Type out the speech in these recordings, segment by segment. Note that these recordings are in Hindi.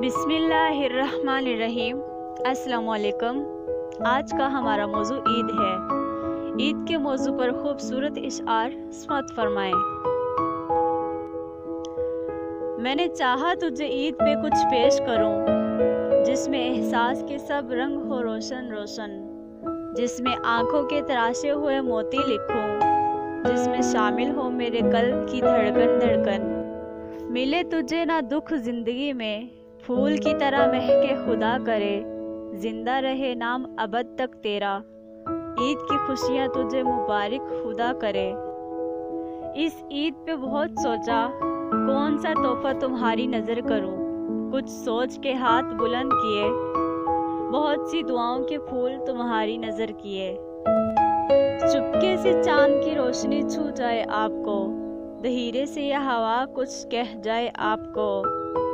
बिस्मिल्लाहिर्रहमानिर्रहीम। अस्सलाम वालेकुम। आज का हमारा मौजू ईद है। ईद के मौजू पर खूबसूरत इशार समाअत फरमाएं। मैंने चाहा तुझे ईद पे कुछ पेश करूं, जिसमें एहसास के सब रंग हो रोशन रोशन, जिसमें आंखों के तराशे हुए मोती लिखूं, जिसमें शामिल हो मेरे कल्ब की धड़कन धड़कन। मिले तुझे ना दुख जिंदगी में, फूल की तरह महके खुदा करे, जिंदा रहे नाम अबद तक तेरा, ईद की खुशियाँ तुझे मुबारक खुदा करे। इस ईद पे बहुत सोचा, कौन सा तोहफा तुम्हारी नज़र करूं, कुछ सोच के हाथ बुलंद किए, बहुत सी दुआओं के फूल तुम्हारी नज़र किए। चुपके से चांद की रोशनी छू जाए आपको, धीरे से यह हवा कुछ कह जाए आपको,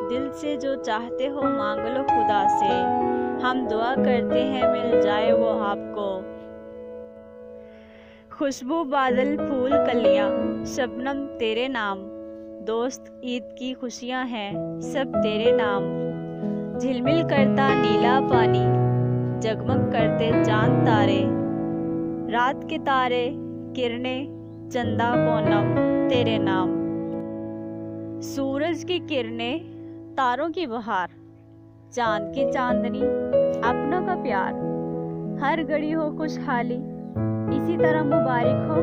दिल से जो चाहते हो मांग लो खुदा से, हम दुआ करते हैं मिल जाए वो आपको। खुशबू बादल फूल कलियां, शबनम तेरे नाम, दोस्त ईद की खुशियां हैं सब तेरे नाम। झिलमिल करता नीला पानी, जगमग करते चांद तारे, रात के तारे किरणें चंदा पूनम तेरे नाम। सूरज की किरणें तारों की बहार, चांद की चांदनी अपनों का प्यार, हर घड़ी हो खुशहाली, इसी तरह मुबारक हो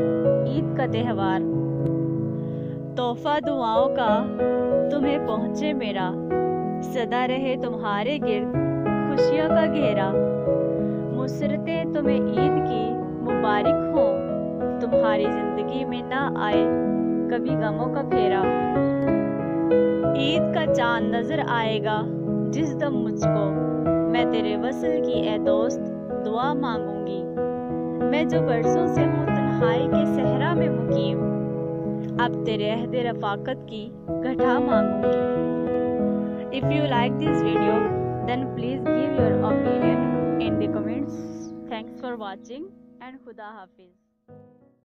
ईद का त्योहार। तोहफा दुआओं का तुम्हें पहुँचे मेरा, सदा रहे तुम्हारे गिर्द खुशियों का घेरा। मुसरतें तुम्हें ईद की मुबारक हो, तुम्हारी जिंदगी में ना आए कभी गमों का फेरा। ईद का चांद नजर आएगा जिस दम मुझको, मैं तेरे वसल की ए दोस्त दुआ मांगूंगी। मैं जो बरसों से हूँ तन्हाई के सहरा में मुकीम, अब तेरे अहद रफाकत की घटा मांगूंगी। If you like this video then please give your opinion in the comments. Thanks for watching and Khuda Hafiz.